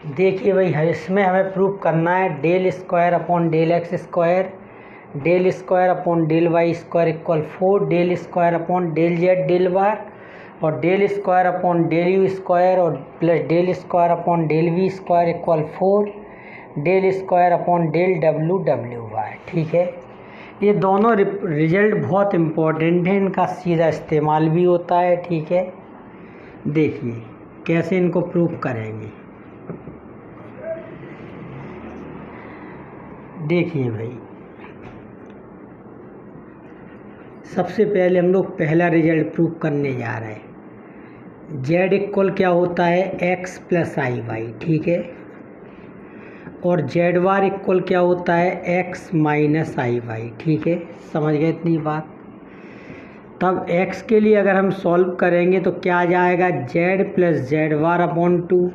देखिए भाई, इसमें हमें प्रूफ करना है del square upon del x square, del square upon del Y square equal 4, del square upon del Z del Y, और del square upon del you square और plus del square upon del we square equal 4, del square upon del W W Y. ठीक है, ये दोनों result बहुत important हैं, इनका सीधा इस्तेमाल भी होता है। ठीक है, देखिए कैसे इनको प्रूफ करेंगे। देखिए भाई, सबसे पहले हम लोग पहला रिजल्ट प्रूफ करने जा रहे हैं। जेड इक्वल क्या होता है, एक्स प्लस आई वाई। ठीक है, और जेड वार इक्वल क्या होता है, एक्स माइनस आई वाई। ठीक है, समझ गए इतनी बात। तब एक्स के लिए अगर हम सॉल्व करेंगे तो क्या आ जाएगा, जेड प्लस जेड वार अपॉन 2,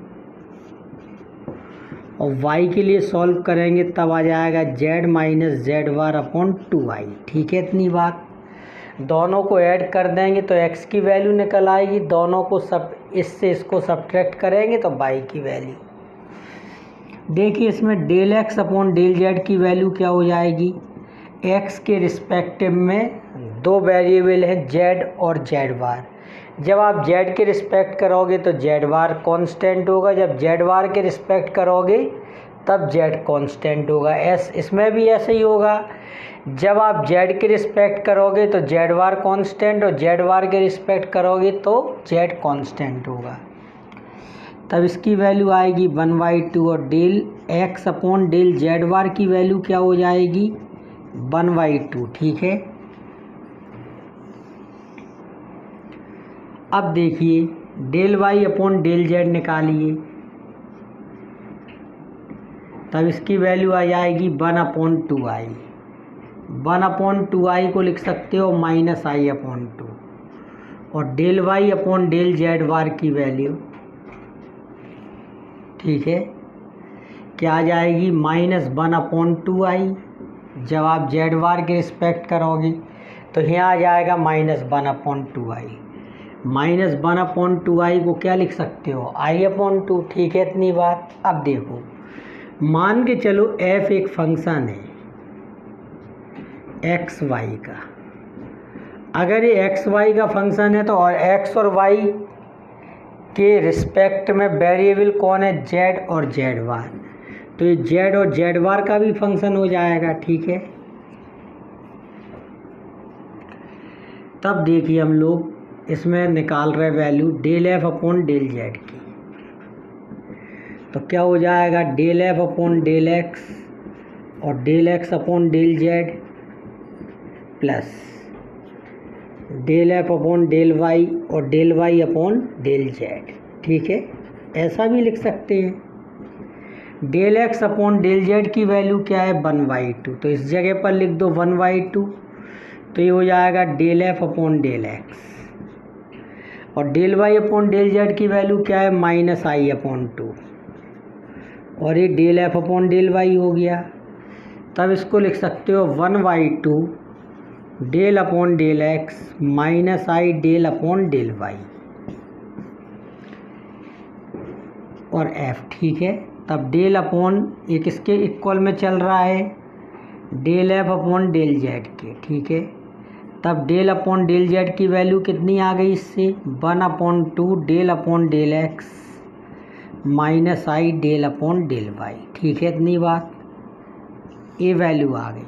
और y के लिए सॉल्व करेंगे तब आ जाएगा z माइनस जेड वार अपॉन 2i। ठीक है, इतनी बात। दोनों को ऐड कर देंगे तो x की वैल्यू निकल आएगी, दोनों को सब इससे इसको सब्ट्रैक्ट करेंगे तो y की वैल्यू। देखिए इसमें del x upon del z की वैल्यू क्या हो जाएगी, x के रिस्पेक्टिव में दो वेरिएबल हैं z और z बार। जब आप z के रिस्पेक्ट करोगे तो z बार कांस्टेंट होगा, जब z बार के रिस्पेक्ट करोगे तब z कांस्टेंट होगा। इसमें भी ऐसे ही होगा, जब आप z के रिस्पेक्ट करोगे तो z बार कांस्टेंट और z बार के रिस्पेक्ट करोगे तो z कांस्टेंट होगा। तब इसकी वैल्यू आएगी 1/2, और del x upon del z bar की वैल्यू क्या हो जाएगी, 1/2। ठीक है, अब देखिए del Y upon del Z निकालिए, तब इसकी वैल्यू आ जाएगी 1/2i। 1/2i को लिख सकते हो माइनस आई अपॉन 2, और del Y upon del z bar की वैल्यू, ठीक है, क्या आ जाएगी, -1/2i। जब आप जेड वार के रिस्पेक्ट करोगे तो यहाँ आ जाएगा -1/2i। -1/2i को क्या लिख सकते हो, i/2। ठीक है, इतनी बात। अब देखो, मान के चलो f एक फंक्शन है एक्स वाई का। अगर ये एक्स वाई का फंक्शन है तो और x और y के रिस्पेक्ट में वेरिएबल कौन है, z और z बार, तो ये z और z बार का भी फंक्शन हो जाएगा। ठीक है, तब देखिए हम लोग इसमें निकाल रहे value del F upon del z की, तो क्या हो जाएगा, del F upon del x और del x upon del z plus del F upon del Y और del Y upon del z. ठीक है, ऐसा भी लिख सकते हैं। Del x upon del z की वैल्यू क्या है, 1/2, तो इस जगह पर लिख दो 1/2, तो ये हो जाएगा del F upon del x, और del Y upon del z की वैल्यू क्या है, -i/2, और ये del F upon del y हो गया। तब इसको लिख सकते हो 1/2 del upon del x -i del upon del Y और एफ। ठीक है, तब डेल अपॉन ये किसके इक्वल में चल रहा है, del F upon del z के। ठीक है, तब डेल अपॉन डेल जेड की वैल्यू कितनी आ गई इससे, 1/2 del upon del x -i del upon del Y. ठीक है, इतनी बात, ये वैल्यू आ गई।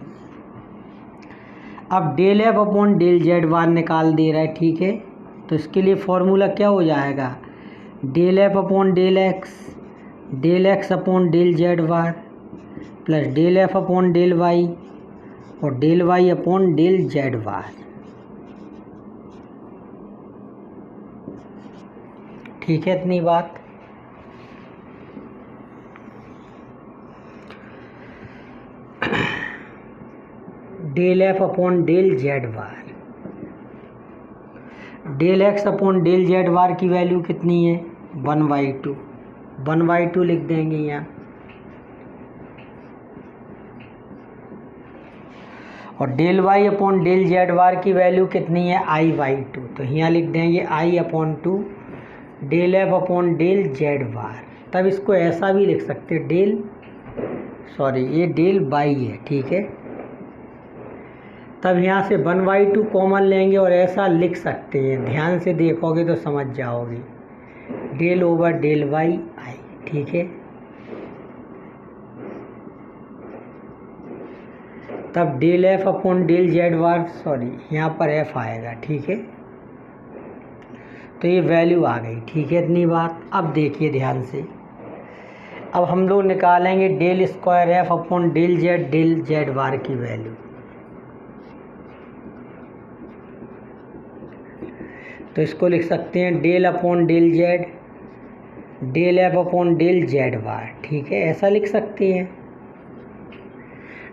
अब del F upon del z bar निकाल दे रहा है। ठीक है, तो इसके लिए फॉर्मूला क्या हो जाएगा, del F upon del x upon del z bar plus del F upon del Y और del Y upon del z bar. ठीक है, इतनी बात। Del F upon del z bar, del x upon del z bar की value कितनी है, 1/2, 1/2 लिख देंगे यहाँ, और del Y upon del z bar की वैल्यू कितनी है, i/2, तो यहाँ लिख देंगे i/2 del F upon del z bar. तब इसको ऐसा भी लिख सकते हैं ये डेल बाई है, ठीक है। तब यहाँ से 1/2 कॉमन लेंगे और ऐसा लिख सकते हैं, ध्यान से देखोगे तो समझ जाओगे, del over del y i, ठीक है। तब del F upon del z bar, यहाँ पर एफ आएगा, ठीक है। तो ये वैल्यू आ गई, ठीक है, इतनी बात। अब देखिए ध्यान से, अब हम लोग निकालेंगे del square f upon del z bar की वैल्यू। तो इसको लिख सकते हैं del upon del Z del F upon del z bar, ठीक है, ऐसा लिख सकते हैं।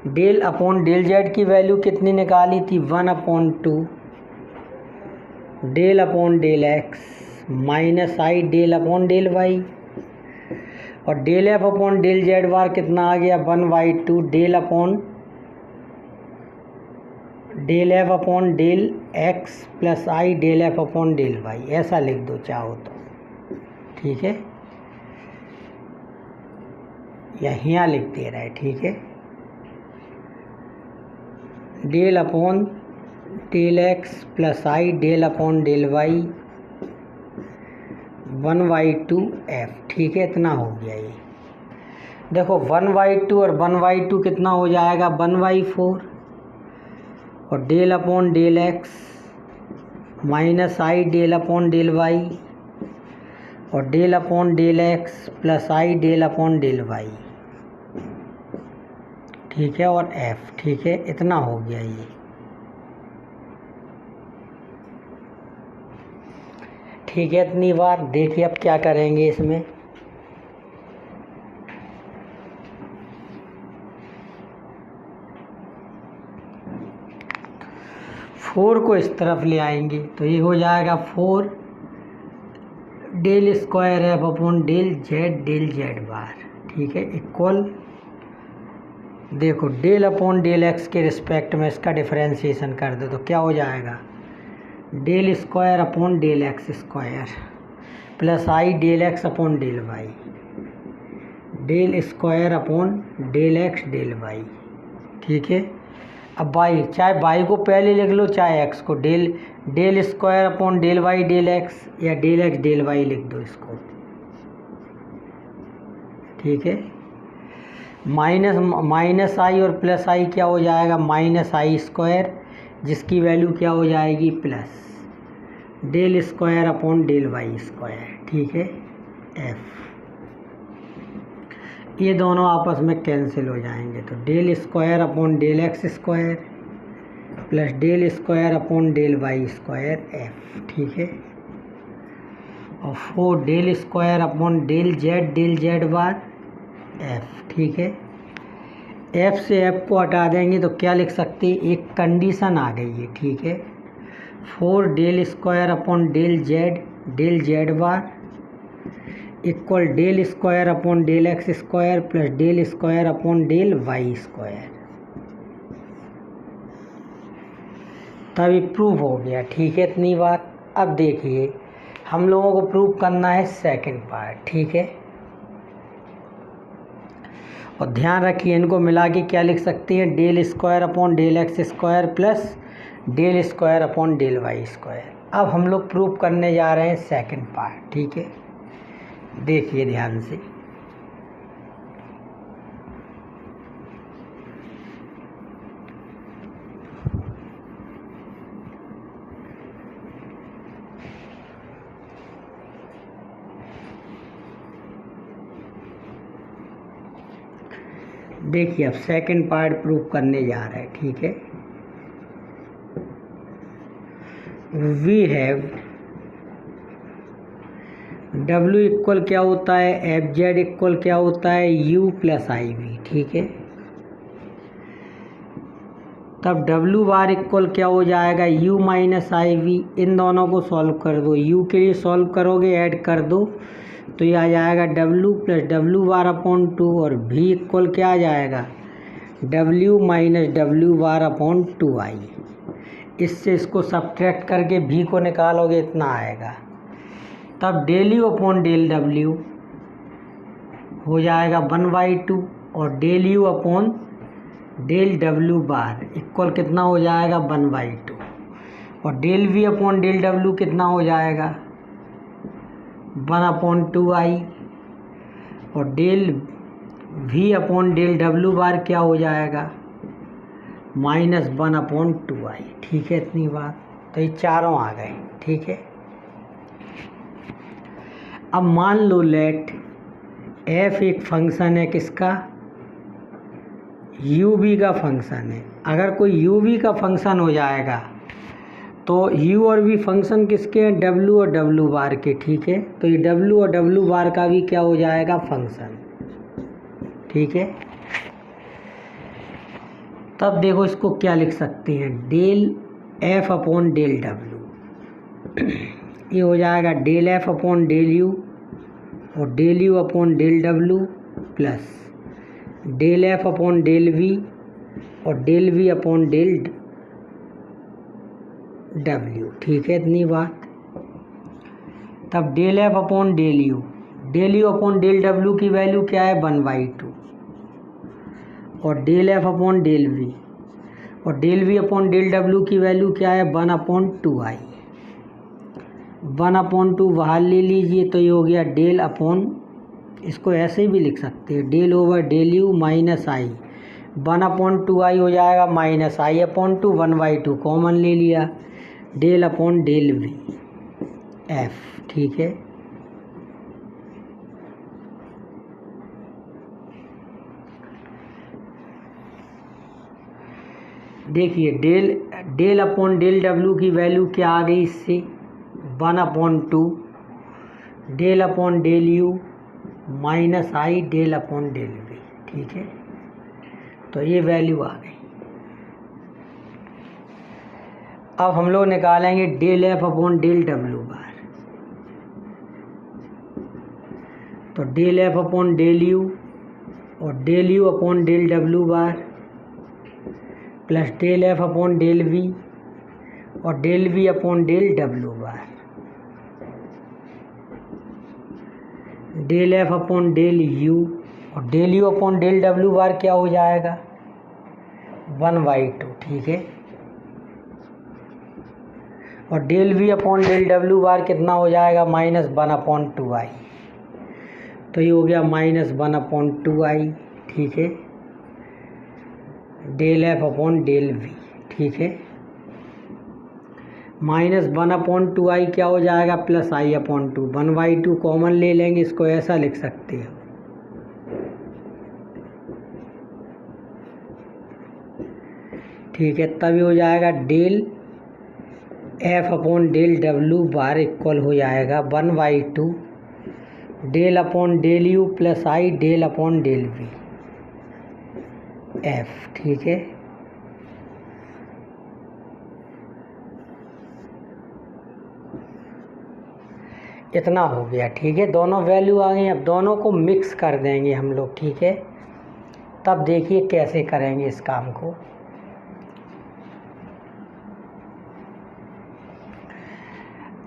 डेल अपॉन डेल जेड की वैल्यू कितनी निकाली थी, 1/2 del upon del x minus आई डेल अपॉन डेल वाई, और del F upon del z bar कितना आ गया, 1/2 del F upon del x plus आई del F upon del y, ऐसा लिख दो चाहो तो, ठीक है, या यहाँ लिख दे रहा है, ठीक है। Del upon del x plus आई del upon del y 1/2 f, ठीक है, इतना हो गया। ये देखो 1/2 और 1/2 कितना हो जाएगा, 1/4, और del upon del x minus आई डेल अपॉन डेल वाई, और del upon del x plus आई डेल अपॉन डेल वाई, ठीक है, और एफ, ठीक है, इतना हो गया ये, ठीक है, इतनी बार। देखिए अब क्या करेंगे इसमें, फोर को इस तरफ ले आएंगे तो ये हो जाएगा 4 del square f upon del z bar, ठीक है, इक्वल, देखो डेल अपॉन डेल एक्स के रिस्पेक्ट में इसका डिफरेंशिएशन कर दो तो क्या हो जाएगा, del square upon del x square plus आई del x upon del Y, del square upon del x del Y, ठीक है। अब वाई, चाहे वाई को पहले लिख लो चाहे एक्स को, del square upon del Y del x या डेल एक्स डेल वाई लिख दो इसको, ठीक है। माइनस आई और प्लस आई क्या हो जाएगा, माइनस आई स्क्वायर, जिसकी वैल्यू क्या हो जाएगी, plus del square upon del Y square, ठीक है, एफ। ये दोनों आपस में कैंसिल हो जाएंगे तो del square upon del x square plus del square upon del Y square f, ठीक है, और 4 del square upon del z bar f, ठीक है। एफ से एफ को हटा देंगे तो क्या लिख सकते हैं, एक कंडीशन आ गई है, ठीक है, 4 del square upon del z bar equal del square upon del x square plus del square upon del Y square, तभी प्रूव हो गया, ठीक है, इतनी बात। अब देखिए हम लोगों को प्रूव करना है सेकंड पार्ट, ठीक है, और ध्यान रखिए इनको मिला के क्या लिख सकते हैं, del square upon del x square plus del square upon del Y square. अब हम लोग प्रूव करने जा रहे हैं सेकंड पार्ट, ठीक है, देखिए ध्यान से, देखिए अब सेकंड पार्ट प्रूव करने जा रहे हैं, ठीक है। वी हैव W इक्वल क्या होता है, एफ जेड इक्वल क्या होता है, U प्लस आई वी, ठीक है। तब W बार इक्वल क्या हो जाएगा, U माइनस आई वी, इन दोनों को सॉल्व कर दो, U के लिए सॉल्व करोगे ऐड कर दो तो ये आ जाएगा W प्लस W बार अपॉन 2, और V इक्वल क्या आ जाएगा, W minus W bar upon 2i। इससे इसको सब्ट्रैक्ट करके V को निकालोगे इतना आएगा। तब del U upon del W हो जाएगा 1/2 और del you upon del W bar equal कितना हो जाएगा 1/2 और डेल वी अपॉन डेल डब्ल्यू कितना हो जाएगा 1/2i और del we upon del W bar क्या हो जाएगा -1/2i। ठीक है इतनी बात, तो ये चारों आ गए। ठीक है, अब मान लो लेट f एक फंक्शन है किसका, u_v का फंक्शन है। अगर कोई u_v का फंक्शन हो जाएगा तो u और v फंक्शन किसके हैं, w और w बार के। ठीक है, तो ये w और w बार का भी क्या हो जाएगा फंक्शन। ठीक है, तब देखो इसको क्या लिख सकते हैं, del f upon del w ये हो जाएगा del f upon del u और del u upon del w plus del f upon del v और del v upon del w। ठीक है इतनी बात, तब del f upon del u upon del w की वैल्यू क्या है 1/2 और del f upon del v और del v upon del w की वैल्यू क्या है 1/2i। 1/2 बाहर ले लीजिए तो ये हो गया डेल अपॉन, इसको ऐसे भी लिख सकते हैं del over del u minus i, 1/2i हो जाएगा माइनस आई अपॉन 2, 1/2 कॉमन ले लिया, del upon del v f। ठीक है, देखिए डेल अपॉन डेल डब्ल्यू की वैल्यू क्या आ गई इससे 1/2 del upon del you minus I del upon del we. ठीक है, तो ये वैल्यू आ गई। अब हम लोग निकालेंगे del F upon del W bar, तो del F upon del u और del you upon del W bar plus del F upon del we और del we upon del W bar, del F upon del u और del you upon del W bar क्या हो जाएगा 1/2। ठीक है, और del we upon del W bar कितना हो जाएगा -1/2i, तो ये हो गया -1/2i। ठीक है, del F upon del we. ठीक है, -1/2i क्या हो जाएगा +i/2, 1/2 कॉमन ले लेंगे, इसको ऐसा लिख सकते हैं। ठीक है, तभी हो जाएगा del F upon del W bar equal हो जाएगा 1/2 del upon del u plus आई del upon del v f. ठीक है, इतना हो गया। ठीक है, दोनों वैल्यू आ गई, अब दोनों को मिक्स कर देंगे हम लोग। ठीक है, तब देखिए कैसे करेंगे इस काम को।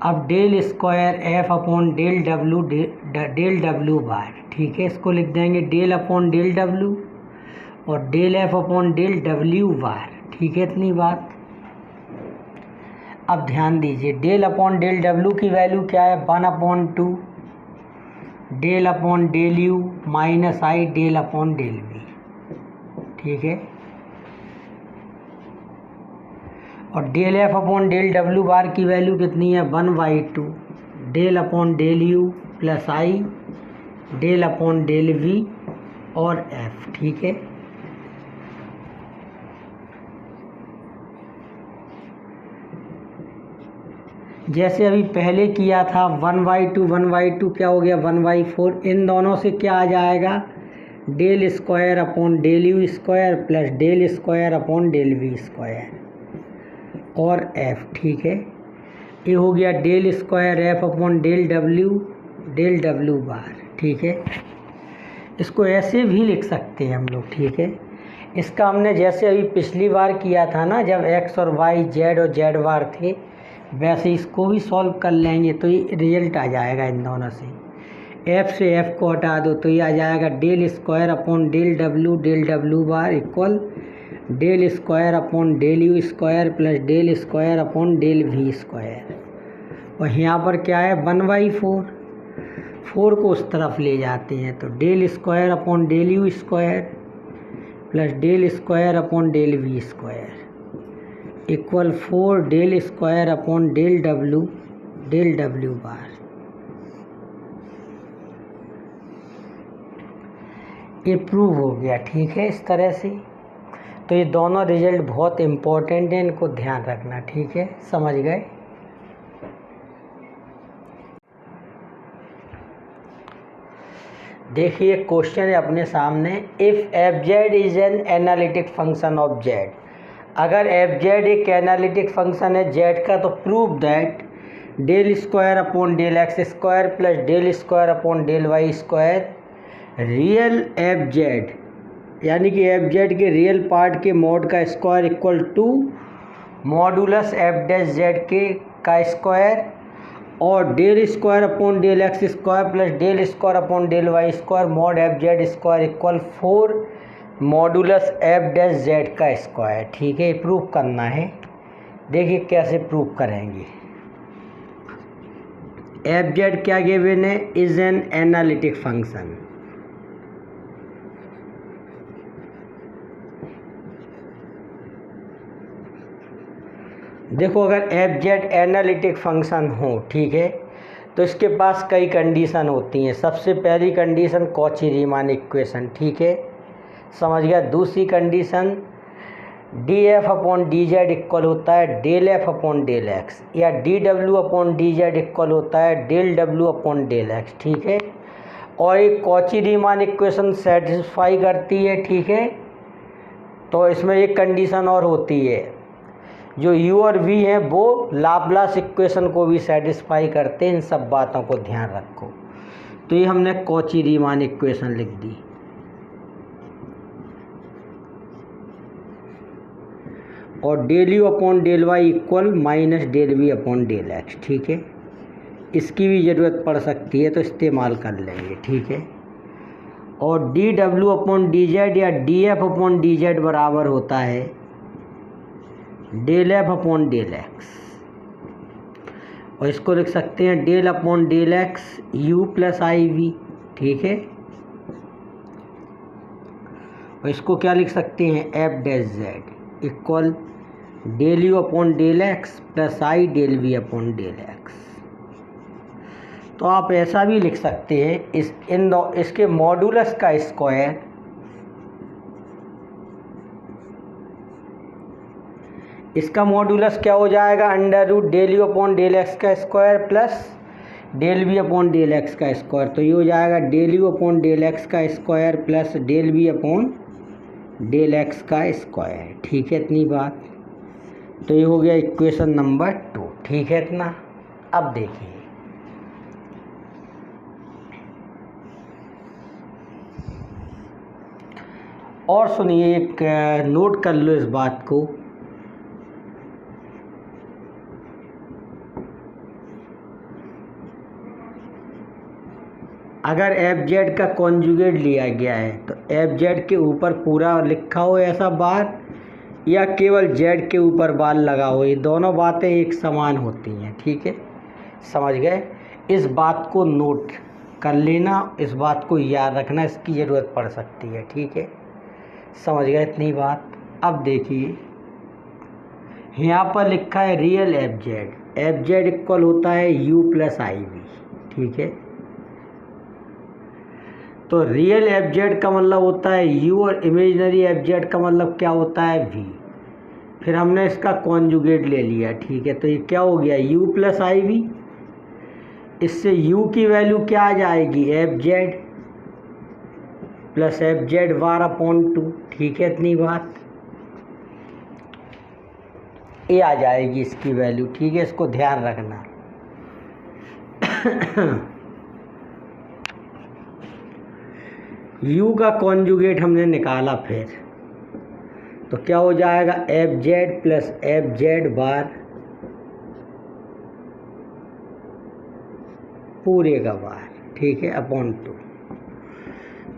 अब del square f upon del W bar. ठीक है, इसको लिख देंगे डेल अपॉन डेल डब्ल्यू और del F upon del W bar. ठीक है इतनी बात, अब ध्यान दीजिए डेल अपॉन डेल डब्ल्यू की वैल्यू क्या है 1/2 del upon del you minus I del upon del we. ठीक है, और del F upon del W bar की वैल्यू कितनी है 1/2 del upon del u plus I del upon del we और एफ। ठीक है, जैसे अभी पहले किया था 1/2 क्या हो गया 1/4, इन दोनों से क्या आ जाएगा del square upon del you square plus del square upon del we square और एफ। ठीक है, ये हो गया del square f upon del W bar. ठीक है, इसको ऐसे भी लिख सकते हैं हम लोग। ठीक है, इसका हमने जैसे अभी पिछली बार किया था ना, जब एक्स और वाई जेड और जेड बार थे, वैसे इसको भी सॉल्व कर लेंगे तो ये रिजल्ट आ जाएगा इन दोनों से। एफ से एफ को हटा दो तो ये आ जाएगा del square upon del W bar equal del square upon del you square plus del square upon del we square. और यहाँ पर क्या है 1/4, 4 को उस तरफ ले जाते हैं तो del square upon del you square plus del square upon del we square equal 4 del square upon del W bar. ये प्रूव हो गया, ठीक है। इस तरह से तो ये दोनों रिजल्ट बहुत इम्पोर्टेंट हैं, इनको ध्यान रखना, ठीक है। समझ गए। देखिए क्वेश्चन है अपने सामने, if F Z is an analytic function of Z. अगर एफ जेड एक एनालिटिक फंक्शन है जेड का तो prove that del square upon del x square plus del square upon del Y square real F Z, यानी कि F Z के real part के mod का square equal to modulus F dash Z के का square और del square upon del x square plus del square upon del Y square mod F Z square equal 4 modulus F dash Z का square, ठीक है। Prove करना है। देखिए कैसे प्रूव करेंगे। एफ जेड क्या गिवन है, इज एन एनालिटिक फंक्शन। देखो अगर एफ जेड एनालिटिक फंक्शन हो, ठीक है, तो इसके पास कई कंडीशन होती हैं। सबसे पहली कंडीशन कॉची रीमान इक्वेशन, ठीक है, समझ गया। दूसरी condition d f upon d z equal होता है del F upon del x, या डी डब्ल्यू अपॉन डी जेड इक्वल होता है डेल डब्ल्यू अपॉन डेल एक्स, ठीक है। और एक कॉची रीमान इक्वेशन सेटिस्फाई करती है, ठीक है। तो इसमें एक कंडीशन और होती है, जो u और v हैं वो लाप्लास इक्वेशन को भी सेटिस्फाई करते हैं। इन सब बातों को ध्यान रखो। तो ये हमने कॉची रीमान इक्वेशन लिख दी। और del you upon del Y equal minus del we upon del x, ठीक है। इसकी भी ज़रूरत पड़ सकती है तो इस्तेमाल कर लेंगे, ठीक है। और डी डब्ल्यू अपॉन डी जेड या d f upon d z बराबर होता है del F upon del x, और इसको लिख सकते हैं del upon del x u plus आई वी, ठीक है। और इसको क्या लिख सकते हैं f dash z equal del you upon del x plus I del we upon del x. तो आप ऐसा भी लिख सकते हैं इसके मॉडुलस का स्क्वायर इसका मॉडुलस क्या हो जाएगा under root del you upon del x का square plus del we upon del x का स्क्वायर। तो ये हो जाएगा del you upon del x का square plus del we upon del x का स्क्वायर, ठीक है। इतनी बात। तो ये हो गया इक्वेशन नंबर 2, ठीक है इतना। अब देखिए और सुनिए, एक नोट कर लो इस बात को। अगर एफ जेड का कॉन्जुगेट लिया गया है तो एफ जेड के ऊपर पूरा लिखा हो ऐसा बार, या केवल जेड के ऊपर बार लगा हो, ये दोनों बातें एक समान होती हैं, ठीक है। समझ गए। इस बात को नोट कर लेना, इस बात को याद रखना, इसकी ज़रूरत पड़ सकती है, ठीक है। समझ गए इतनी बात। अब देखिए यहाँ पर लिखा है रियल एफ जेड इक्वल होता है यू प्लस आई वी, ठीक है। तो रियल एफ जेड का मतलब होता है यू और इमेजिनरी एफ जेड का मतलब क्या होता है वी। फिर हमने इसका कॉन्जुगेट ले लिया, ठीक है। तो ये क्या हो गया यू प्लस आई वी। इससे यू की वैल्यू क्या आ जाएगी F z plus f z bar upon 2, ठीक है। इतनी बात ये आ जाएगी इसकी वैल्यू, ठीक है। इसको ध्यान रखना। u का कॉन्जुगेट हमने निकाला, फिर तो क्या हो जाएगा f z plus f z bar पूरे का बार, ठीक है, अपॉन 2।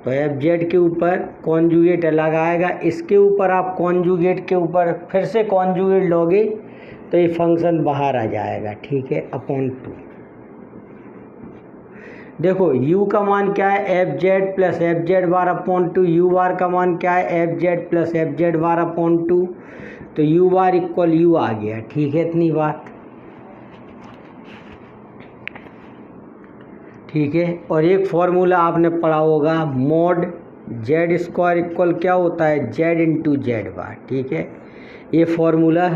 तो एफ जेड के ऊपर कॉन्जुगेट अलग आएगा, इसके ऊपर आप कॉन्जुगेट के ऊपर फिर से कॉन्जुगेट लोगे तो ये फंक्शन बाहर आ जाएगा, ठीक है, अपॉन 2। देखो u का मान क्या है, F z plus f z bar upon 2, u bar का मान क्या है, F z plus f z bar upon 2, तो u बार इक्वल u आ गया, ठीक है, इतनी बात, ठीक है। और एक फॉर्मूला आपने पढ़ा होगा, मॉड जेड स्क्वायर इक्वल क्या होता है, जेड इंटू जेड बार, ठीक है। ये फॉर्मूला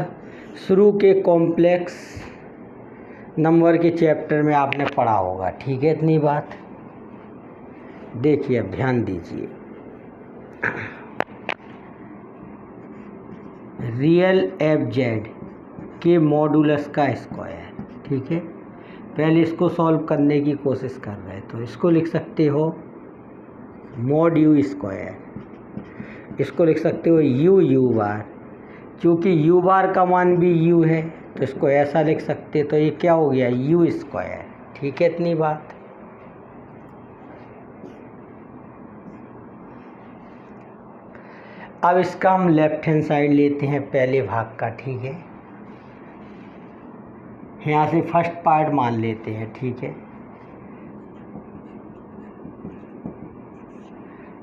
शुरू के कॉम्प्लेक्स नंबर के चैप्टर में आपने पढ़ा होगा, ठीक है, इतनी बात। देखिए अब ध्यान दीजिए, रियल एफ जेड के मॉडुलस का स्क्वायर, ठीक है। पहले इसको सॉल्व करने की कोशिश कर रहे हैं, तो इसको लिख सकते हो मॉड यू स्क्वायर, इसको लिख सकते हो यू बार, क्योंकि यू बार का मान भी यू है तो इसको ऐसा लिख सकते, तो ये क्या हो गया, यू स्क्वायर, ठीक है, इतनी बात। अब इसका हम लेफ्ट हैंड साइड लेते हैं पहले भाग का, ठीक है। यहाँ से फर्स्ट पार्ट मान लेते हैं, ठीक है।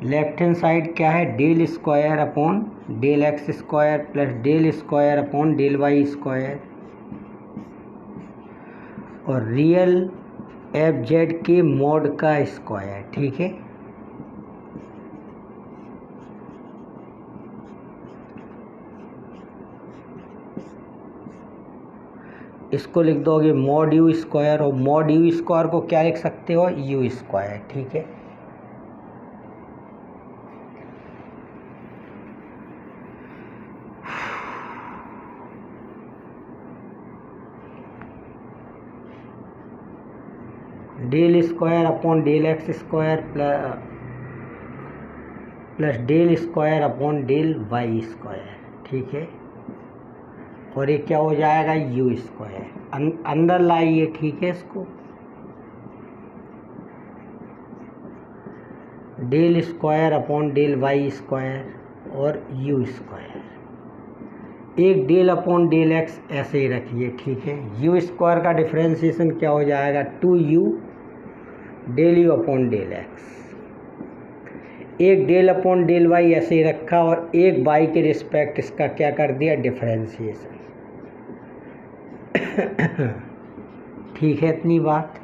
लेफ्ट हैंड साइड क्या है, del square upon del x square plus del square upon del Y square, और रियल एफ जेड के मॉड का स्क्वायर, ठीक है। इसको लिख दोगे मॉड यू स्क्वायर, और मॉड यू स्क्वायर को क्या लिख सकते हो, यू स्क्वायर, ठीक है। Del square upon del x square plus del square upon del Y square, ठीक है। और ये क्या हो जाएगा, यू स्क्वायर, अंदर लाइए, ठीक है। इसको del square upon del Y square और यू स्क्वायर, एक डेल अपॉन डेल एक्स ऐसे ही रखिए, ठीक है। यू स्क्वायर का डिफरेंशिएशन क्या हो जाएगा, 2u del you upon del X, एक डेल अपॉन डेल वाई ऐसे ही रखा और एक वाई के रिस्पेक्ट इसका क्या कर दिया, डिफरेंशिएशन, ठीक है, इतनी बात।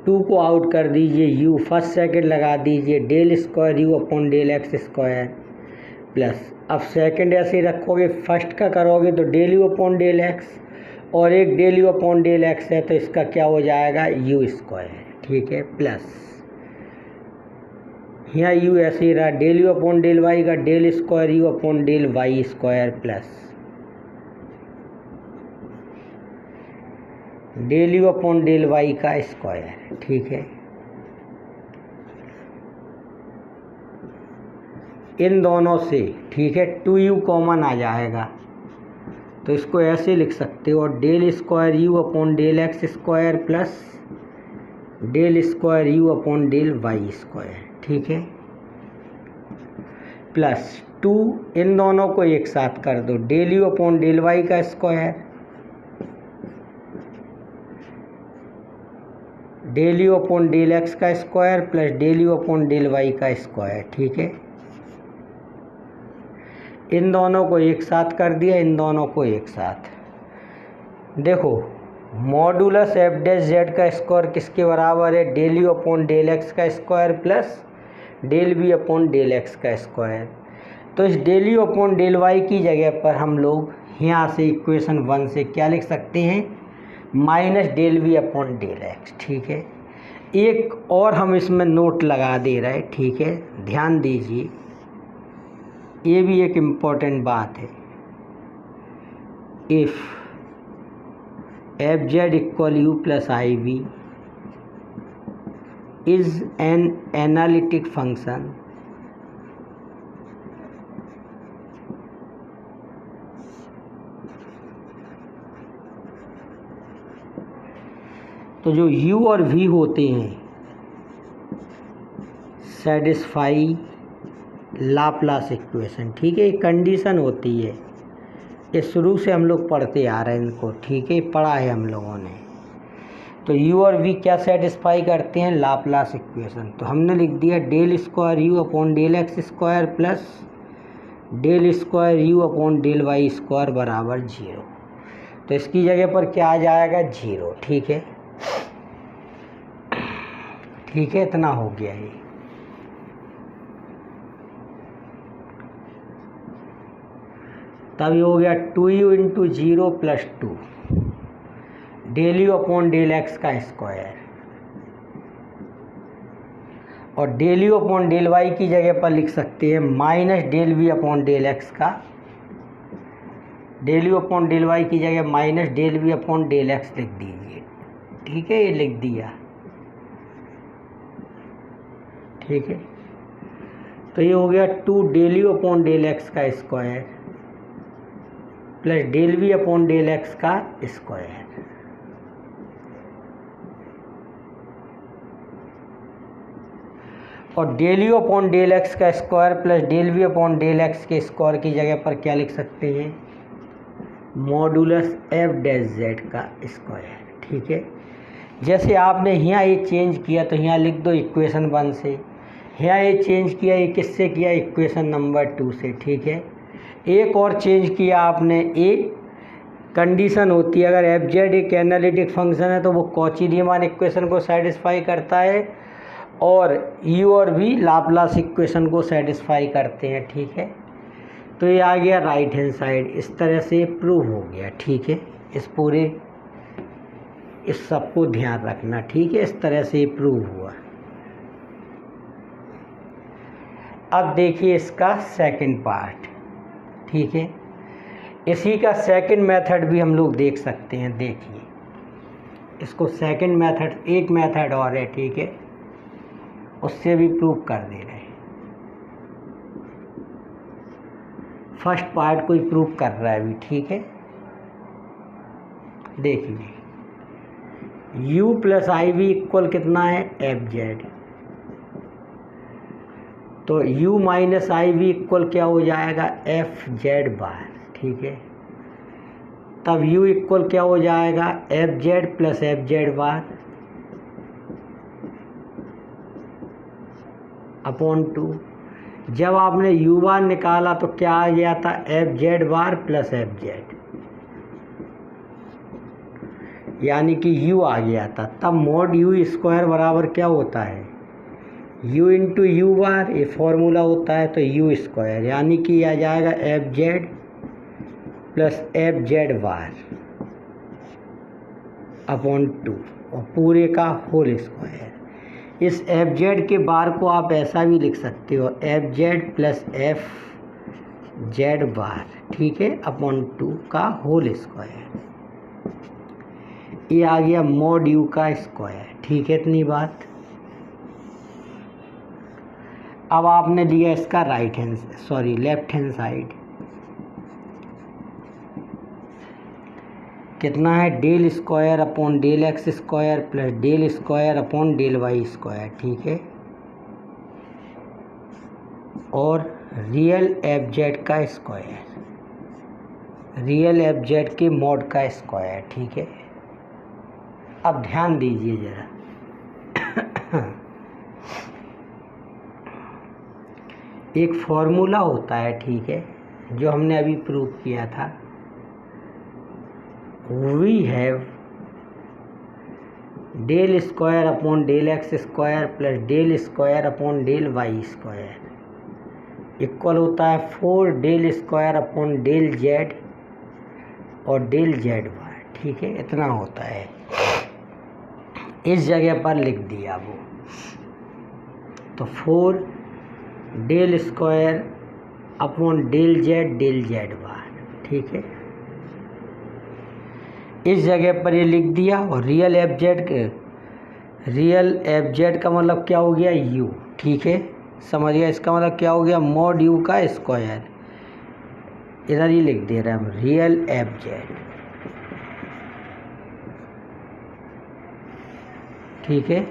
टू को आउट कर दीजिए, यू फर्स्ट सेकंड लगा दीजिए, del square you upon del x square plus, अब सेकंड ऐसे ही रखोगे, फर्स्ट का करोगे तो del you upon del x, और एक del you upon del X है तो इसका क्या हो जाएगा, यू स्क्वायर, ठीक है, प्लस यहाँ यू ऐसे ही रहा, del you upon del Y का del square you upon del Y square plus del you upon del Y का स्क्वायर, ठीक है। इन दोनों से, ठीक है, 2u कॉमन आ जाएगा तो इसको ऐसे लिख सकते हो, del square you upon del x square plus del square you upon del Y square, ठीक है, प्लस 2 इन दोनों को एक साथ कर दो, del you upon del Y का square, del you upon del x का square plus del you upon del Y का स्क्वायर, ठीक है। इन दोनों को एक साथ कर दिया, इन दोनों को एक साथ। देखो मॉडुलस एफ डैश जेड का स्क्वायर किसके बराबर है, del you upon del x का square plus del B upon del x का स्क्वायर। तो इस del you upon del Y की जगह पर हम लोग यहाँ से इक्वेशन 1 से क्या लिख सकते हैं, minus del B upon del x, ठीक है। एक और हम इसमें नोट लगा दे रहे हैं, ठीक है, ध्यान दीजिए, ये भी एक इम्पोर्टेंट बात है। If F Z equal you plus I we is an analytic function तो जो u और v होते हैं सेटिस्फाई लाप्लास इक्वेशन, ठीक है, कंडीशन होती है, ये शुरू से हम लोग पढ़ते आ रहे हैं इनको, ठीक है, पढ़ा है हम लोगों ने। तो u और v क्या सेटिस्फाई करते हैं? Laplace equation. तो हमने लिख दिया del square u upon del x square plus del square u upon del Y square बराबर 0। तो इसकी जगह पर क्या आ जाएगा? 0, ठीक है, ठीक है, इतना हो गया ये। तब ये हो गया 2u into 0 plus 2 del you upon del x का स्क्वायर, और del you upon del Y की जगह पर लिख सकते हैं minus del we upon del x का, del you upon del Y की जगह minus del we upon del x लिख दीजिए, ठीक है, ये लिख दिया, ठीक है। तो ये हो गया 2 del you upon del x का square plus del we upon del x का स्क्वायर, और del you upon del x का square plus del we upon del x के स्क्वायर की जगह पर क्या लिख सकते हैं? मॉडुलस एफ डैश जेड का स्क्वायर, ठीक है। जैसे आपने यहाँ ये चेंज किया तो यहाँ लिख दो इक्वेशन 1 से, यहाँ ये चेंज किया, ये किससे किया? इक्वेशन नंबर 2 से, ठीक है। एक और चेंज किया आपने, एक कंडीशन होती है, अगर एफ जेड एक एनालिटिक फंक्शन है तो वो कॉची रीमान इक्वेशन को सेटिस्फाई करता है, और u और v लाप्लास इक्वेशन को सेटिस्फाई करते हैं, ठीक है। तो ये आ गया राइट हैंड साइड, इस तरह से प्रूव हो गया, ठीक है। इस सब को ध्यान रखना, ठीक है, इस तरह से प्रूव हुआ। अब देखिए इसका सेकंड पार्ट, ठीक है, इसी का सेकंड मेथड भी हम लोग देख सकते हैं। देखिए इसको सेकंड मेथड, एक मेथड और है, ठीक है, उससे भी प्रूव कर दे रहे हैं। फर्स्ट पार्ट को ही प्रूव कर रहा है अभी, ठीक है। देखिए u प्लस आई वी इक्वल कितना है? F Z. तो u minus I V equal क्या हो जाएगा? एफ जेड बार, ठीक है। तब u इक्वल क्या हो जाएगा? F z plus f z bar upon 2। जब आपने u बार निकाला तो क्या आ गया था? F z bar plus f Z, यानी कि u आ गया था। तब मॉड u स्क्वायर बराबर क्या होता है? u इंटू यू बार, ये फॉर्मूला होता है, तो u स्क्वायर, यानी कि आ जाएगा f z plus f z bar upon 2 और पूरे का होल स्क्वायर। इस एफ जेड के बार को आप ऐसा भी लिख सकते हो, f z plus f z bar, ठीक है, अपॉन 2 का होल स्क्वायर। ये आ गया मॉड यू का स्क्वायर, ठीक है, इतनी बात। अब आपने लिया इसका लेफ्ट हैंड साइड, कितना है? Del square upon del x square plus del square upon del Y square, ठीक है, और रियल एफ जेड का स्क्वायर, रियल एफ जेड के मॉड का स्क्वायर, ठीक है। अब ध्यान दीजिए जरा, एक फॉर्मूला होता है, ठीक है, जो हमने अभी प्रूव किया था। We have del square upon del x square plus del square upon del Y square equal होता है 4 del square upon del Z और डेल जेड वाई, ठीक है, इतना होता है। इस जगह पर लिख दिया वो, तो 4 del square upon del Z Y, ठीक है, इस जगह पर ये लिख दिया। और रियल एफ जेड का मतलब क्या हो गया? u, ठीक है, समझ गया। इसका मतलब क्या हो गया? मॉड u का स्क्वायर, इधर ही लिख दे रहे हैं हम रियल एफ जेड, ठीक है।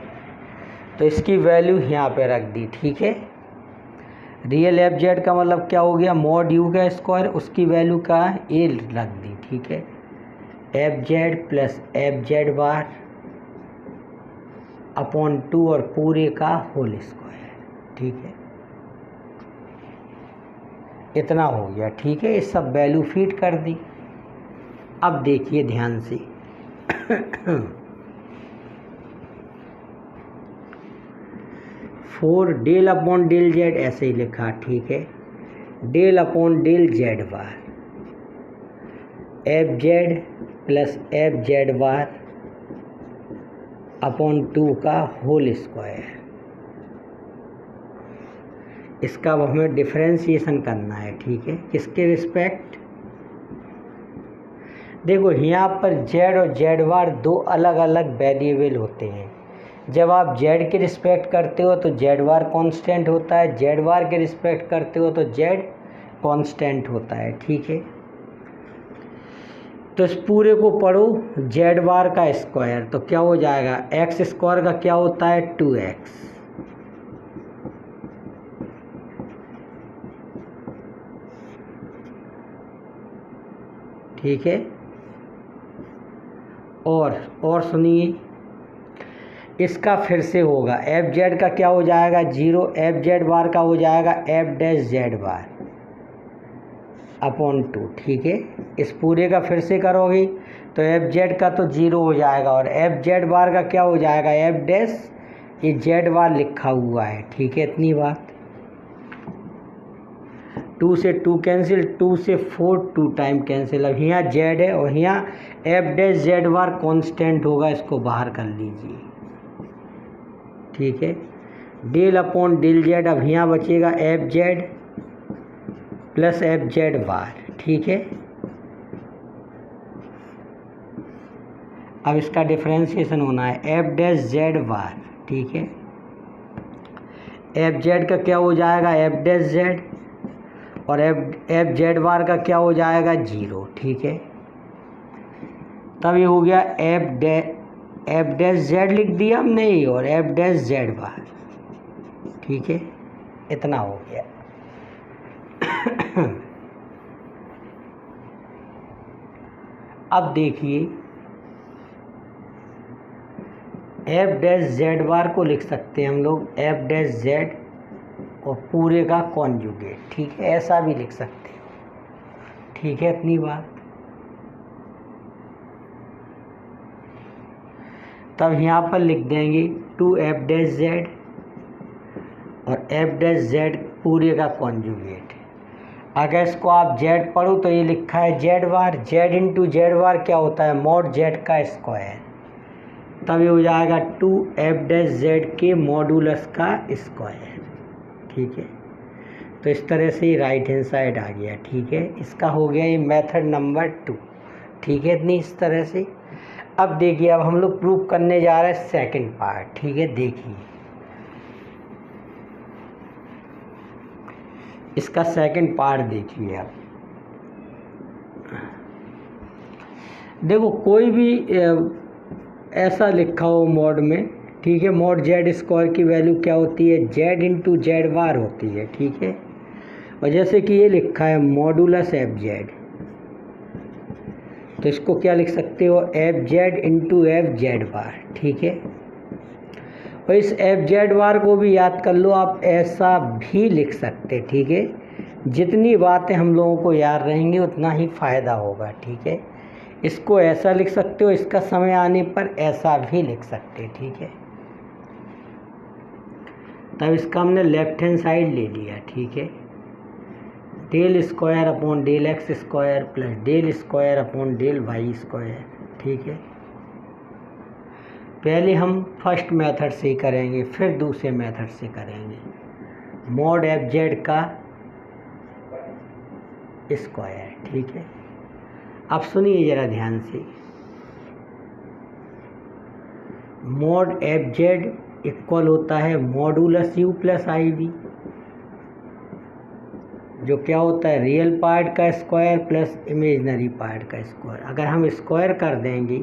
तो इसकी वैल्यू यहाँ पे रख दी, ठीक है। रियल एफ जेड का मतलब क्या हो गया, मॉड यू का स्क्वायर, उसकी वैल्यू का ए रख दी, ठीक है। F z plus f z bar upon 2 और पूरे का होल स्क्वायर, ठीक है। इतना हो गया, ठीक है। ये सब वैल्यू फीड कर दी। अब देखिए ध्यान से four del upon del z ऐसे ही लिखा, ठीक है। Del upon del z bar f z plus f z bar upon 2 का होल स्क्वायर। इसका अब हमें डिफरेंशिएशन करना है, ठीक है। किसके रिस्पेक्ट, देखो यहाँ पर जेड और जेड बार दो अलग अलग वेरिएबल होते हैं। जब आप जेड के रिस्पेक्ट करते हो तो जेड बार कांस्टेंट होता है, जेड बार के रिस्पेक्ट करते हो तो जेड कांस्टेंट होता है, ठीक है। तो इस पूरे को पढ़ो जेड बार का स्क्वायर, तो क्या हो जाएगा, एक्स स्क्वायर का क्या होता है 2x, ठीक है। और सुनिए, इसका फिर से होगा एफ जेड का क्या हो जाएगा 0, एफ जेड बार का हो जाएगा F dash Z bar upon 2, ठीक है। इस पूरे का फिर से करोगे तो एफ जेड का तो 0 हो जाएगा और एफ जेड बार का क्या हो जाएगा एफ डैश, ये जेड बार लिखा हुआ है, ठीक है। इतनी बात, 2 से 2 कैंसिल, 2 से 4 2 टाइम कैंसिल। अब यहाँ जेड है और यहाँ एफ डैश जेड बार कांस्टेंट होगा, इसको बाहर कर लीजिए, ठीक है। डेल अपॉन डेल जेड, अब यहाँ बचेगा f z plus f z bar, ठीक है। अब इसका डिफरेंशिएशन होना है एफ डैश जेड बार, ठीक है। एफ जेड का क्या हो जाएगा एफ डैश जेड और एफ जेड बार का क्या हो जाएगा 0, ठीक है। तब ये हो गया एफ डैश जेड लिख दिया हमने और एफ डैश जेड बार, ठीक है। इतना हो गया। अब देखिए एफ डैश जेड बार को लिख सकते हैं हम लोग एफ डैश जेड और पूरे का कॉन्जुगेट, ठीक है। ऐसा भी लिख सकते हो, ठीक है। इतनी बात। तब यहाँ पर लिख देंगे 2f डैश जेड और f डैश जेड पूरे का कॉन्जुगेट। अगर इसको आप जेड पढ़ो तो ये लिखा है जेड बार, जेड इंटू जेड बार क्या होता है मॉड जेड का स्क्वायर। तब ये हो जाएगा 2f डैश जेड के मॉडुलस का स्क्वायर, ठीक है। तो इस तरह से ही राइट हैंड साइड आ गया, ठीक है। इसका हो गया ये मेथड नंबर 2, ठीक है। इतनी इस तरह से। अब देखिए, अब हम लोग प्रूव करने जा रहे हैं सेकंड पार्ट, ठीक है। देखिए इसका सेकंड पार्ट देखिए आप। देखो कोई भी ऐसा लिखा हो मॉड में, ठीक है। मॉड जेड स्क्वायर की वैल्यू क्या होती है जेड इंटू जेड बार होती है, ठीक है। और जैसे कि ये लिखा है मॉडुलस एफ जेड, तो इसको क्या लिख सकते हो f z into f z bar, ठीक है। और इस एफ जेड बार को भी याद कर लो आप, ऐसा भी लिख सकते, ठीक है। जितनी बातें हम लोगों को याद रहेंगी उतना ही फ़ायदा होगा, ठीक है। इसको ऐसा लिख सकते हो, इसका समय आने पर ऐसा भी लिख सकते, ठीक है। तब इसका हमने लेफ्ट हैंड साइड ले लिया, ठीक है। Del square upon del x square plus del square upon del Y square, ठीक है। पहले हम फर्स्ट मेथड से करेंगे, फिर दूसरे मेथड से करेंगे मॉड एफ जेड का स्क्वायर, ठीक है। अब सुनिए ज़रा ध्यान से, मॉड एफ जेड इक्वल होता है मॉडुलस यू प्लस आई वी। जो क्या होता है रियल पार्ट का स्क्वायर प्लस इमेजनरी पार्ट का स्क्वायर। अगर हम स्क्वायर कर देंगे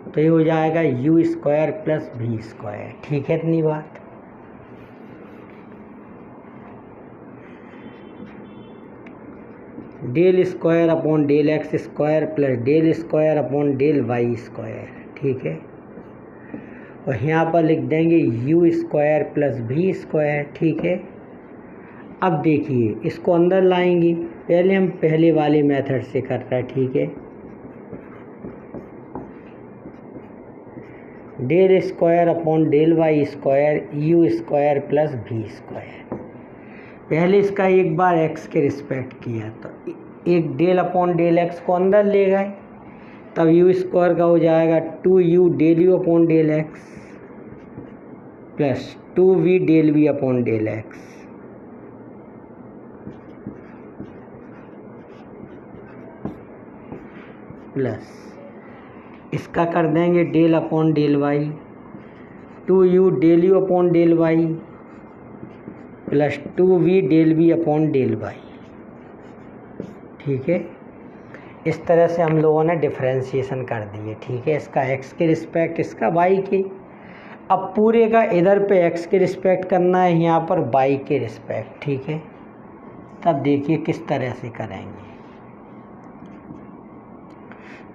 तो ये हो जाएगा U square plus V square. ठीक है इतनी बात। Del square upon del x square plus del square upon del Y square. ठीक है, और यहाँ पर लिख देंगे U square plus V square. ठीक है, अब देखिए इसको अंदर लाएंगे। पहले हम पहले वाले मेथड से कर रहे हैं। ठीक है, del square upon del Y square U square plus V square. पहले इसका एक बार एक्स के रिस्पेक्ट किया तो एक डेल अपॉन डेल एक्स को अंदर ले गए, तब यू स्क्वायर का हो जाएगा 2u del you upon del x plus 2v del we upon del x plus इसका कर देंगे del upon del Y 2u del you upon del Y plus 2v del we upon del Y. ठीक है, इस तरह से हम लोगों ने डिफरेंशिएशन कर दिए। ठीक है, इसका x के रिस्पेक्ट, इसका y के। अब पूरे का इधर पे x के रिस्पेक्ट करना है, यहाँ पर y के रिस्पेक्ट। ठीक है, तब देखिए किस तरह से करेंगे।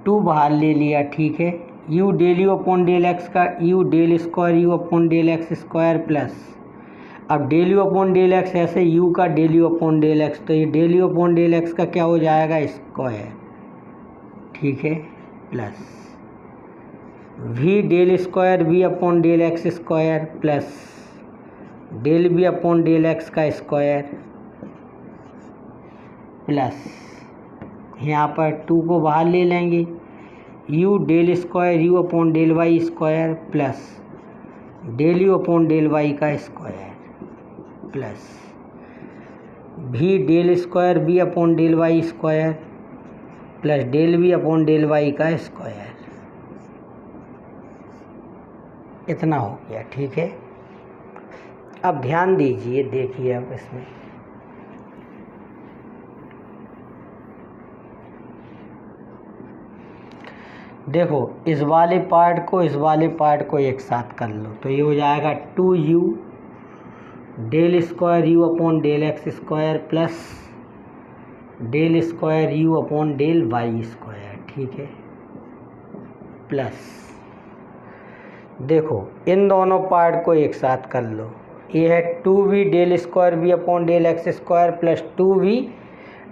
2 बाहर ले लिया। ठीक है, u del you upon del x का u del square you upon del x square plus अब del you upon del x ऐसे u का del you upon del x, तो ये del you upon del x का क्या हो जाएगा स्क्वायर। ठीक है, plus v del square v upon del x square plus del v upon del x का स्क्वायर प्लस यहाँ पर 2 को बाहर ले लेंगे u del square u upon del Y square plus del you upon del Y का square plus भी del square B upon del Y square plus del we upon del Y का square. इतना हो गया। ठीक है, अब ध्यान दीजिए, देखिए अब इसमें देखो इस वाले पार्ट को इस वाले पार्ट को एक साथ कर लो तो ये हो जाएगा 2u del square you upon del x square plus del square you upon del Y square. ठीक है, प्लस देखो इन दोनों पार्ट को एक साथ कर लो। ये है 2v del square v upon del x square plus 2v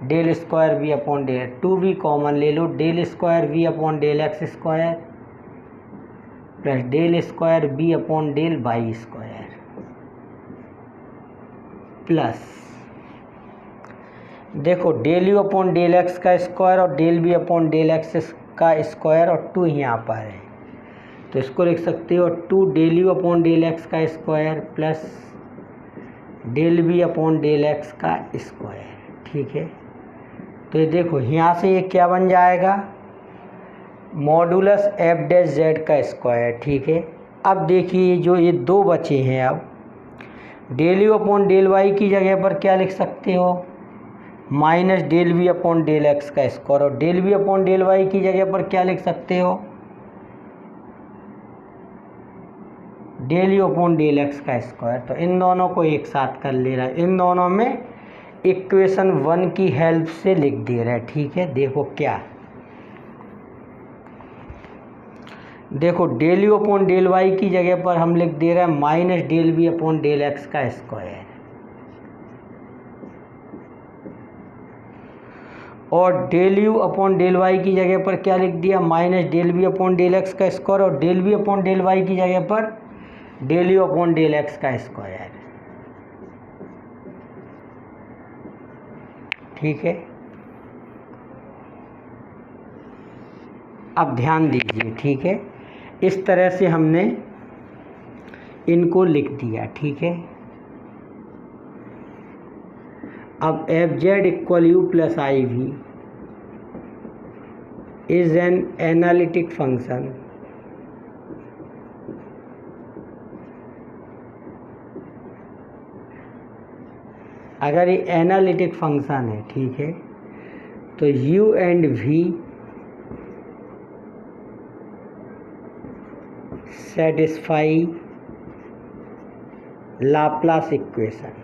del square v upon del 2v common ले लो, del square v upon del x square plus del square B upon del Y square plus देखो del you upon del x का square और del B upon del x का square और 2 यहाँ पर है तो इसको लिख सकते हो 2 del you upon del x का square plus del B upon del x का स्क्वायर। ठीक है, तो ये देखो यहाँ से ये क्या बन जाएगा मॉडुलस एफ डैश जेड का स्क्वायर। ठीक है, अब देखिए जो ये 2 बचे हैं, अब del you upon del Y की जगह पर क्या लिख सकते हो minus del we upon del x का स्क्वायर और del we upon del Y की जगह पर क्या लिख सकते हो del you upon del x का स्क्वायर। तो इन दोनों को एक साथ कर ले रहा है, इन दोनों में इक्वेशन 1 की हेल्प से लिख दे रहा है। ठीक है, देखो क्या, देखो del you upon del Y की जगह पर हम लिख दे रहे हैं minus del we upon del x का स्क्वायर और del you upon del Y की जगह पर क्या लिख दिया minus del we upon del x का स्क्वायर और del we upon del Y की जगह पर del you upon del x का स्क्वायर। ठीक है, अब ध्यान दीजिए। ठीक है, इस तरह से हमने इनको लिख दिया। ठीक है, अब f Z equal you plus I we is an analytic function अगर ये एनालिटिक फंक्शन है, ठीक है, तो u and v satisfy Laplace equation.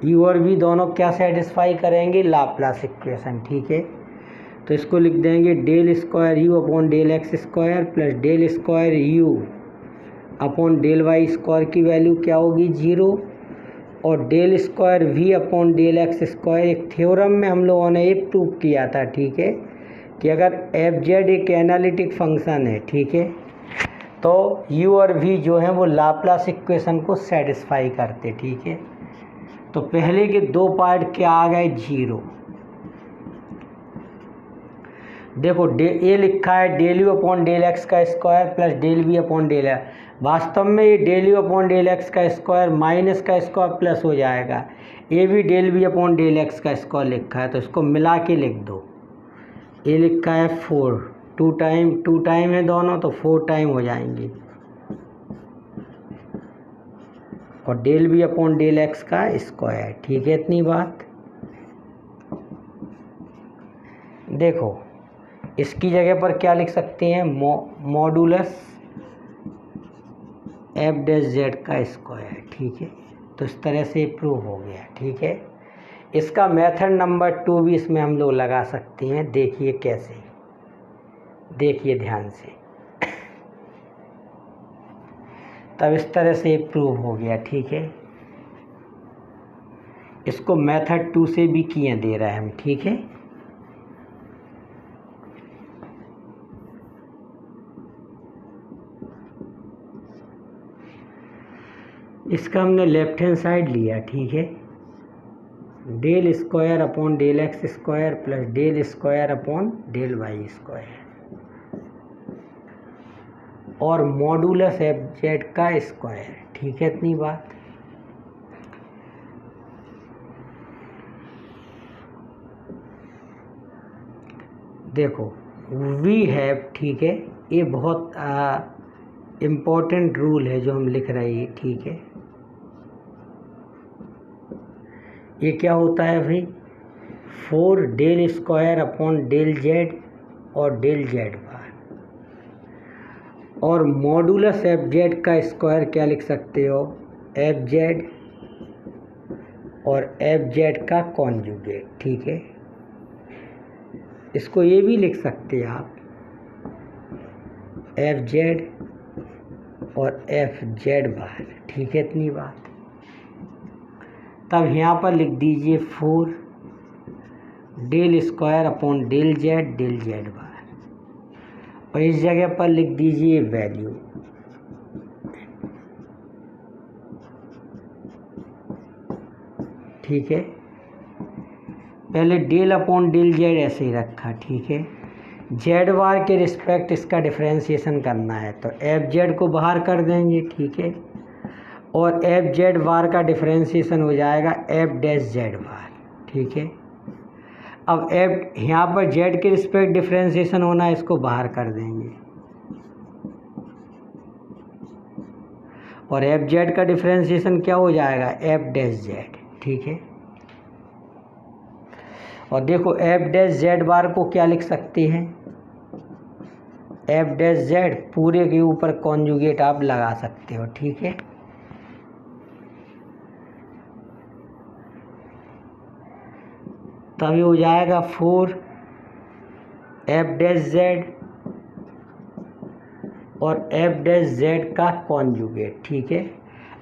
u और v दोनों क्या सेटिस्फाई करेंगे? लाप्लास इक्वेशन, ठीक है। तो इसको लिख देंगे del square u upon del x square plus del square u upon del Y square की वैल्यू क्या होगी? 0। और del square v upon del x square, एक थ्योरम में हम लोगों ने ये प्रूव किया था, ठीक है, कि अगर एफ जेड एक एनालिटिक फंक्शन है, ठीक है, तो u और v जो हैं वो लाप्लास इक्वेशन को सेटिस्फाई करते, ठीक है। तो पहले के दो पार्ट क्या आ गए? 0। देखो ये लिखा है del you upon del x का square plus del we upon del x. वास्तव में ये del you upon del x का स्क्वायर माइनस का स्क्वायर प्लस हो जाएगा। ये भी del we upon del x का स्क्वायर लिखा है, तो इसको मिला के लिख दो। ये लिखा है 4, टू टाइम है दोनों, तो 4 टाइम हो जाएंगे। और del we upon del x का स्क्वायर, ठीक है, इतनी बात। देखो इसकी जगह पर क्या लिख सकते हैं? मॉडुलस एफ डैश जेड का स्क्वायर, ठीक है। तो इस तरह से प्रूव हो गया, ठीक है। इसका मेथड नंबर 2 भी इसमें हम लोग लगा सकते हैं। देखिए कैसे, देखिए ध्यान से। तब इस तरह से प्रूव हो गया, ठीक है। इसको मेथड 2 से भी किए दे रहे हैं हम, ठीक है। इसका हमने लेफ्ट हैंड साइड लिया, ठीक है। Del square upon del x square plus del square upon del Y square और मॉडुलस एफ जेड का स्क्वायर, ठीक है, इतनी बात। देखो वी हैव, ठीक है, ये बहुत इम्पोर्टेंट रूल है जो हम लिख रहे हैं, ठीक है। ये क्या होता है भाई? 4 del square upon del Z और डेल जेड बार और मॉडुलस एफ जेड का स्क्वायर क्या लिख सकते हो? एफ जेड और एफ जेड का कॉन्जुगेट, ठीक है। इसको ये भी लिख सकते हैं आप, एफ जेड और एफ जेड बार, ठीक है, इतनी बात। तब यहाँ पर लिख दीजिए 4 del square upon del z bar और इस जगह पर लिख दीजिए वैल्यू, ठीक है। पहले डेल अपॉन डेल जेड ऐसे ही रखा, ठीक है। जेड बार के रिस्पेक्ट इसका डिफरेंशिएशन करना है, तो एफ जेड को बाहर कर देंगे, ठीक है। और एफ जेड बार का डिफरेंशिएशन हो जाएगा एफ डैश जेड बार, ठीक है। अब एफ यहाँ पर जेड के रिस्पेक्ट डिफरेंशिएशन होना है, इसको बाहर कर देंगे और एफ जेड का डिफरेंशिएशन क्या हो जाएगा? एफ डैश जेड, ठीक है। और देखो एफ डैश जेड बार को क्या लिख सकते हैं? एफ डैश जेड पूरे के ऊपर कॉन्जुगेट आप लगा सकते हो, ठीक है। तभी हो जाएगा 4 एफ डैश जेड और एफ डैश जेड का कॉन्जुगेट, ठीक है।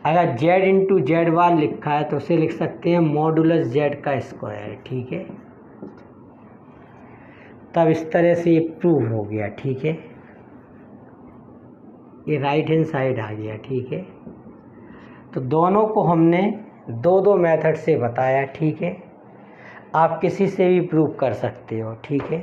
अगर जेड इंटू जेड बार लिखा है तो उसे लिख सकते हैं मॉडुलस जेड का स्क्वायर, ठीक है। तब इस तरह से ये प्रूव हो गया, ठीक है। ये राइट हैंड साइड आ गया, ठीक है। तो दोनों को हमने 2 मेथड से बताया, ठीक है। आप किसी से भी प्रूव कर सकते हो, ठीक है।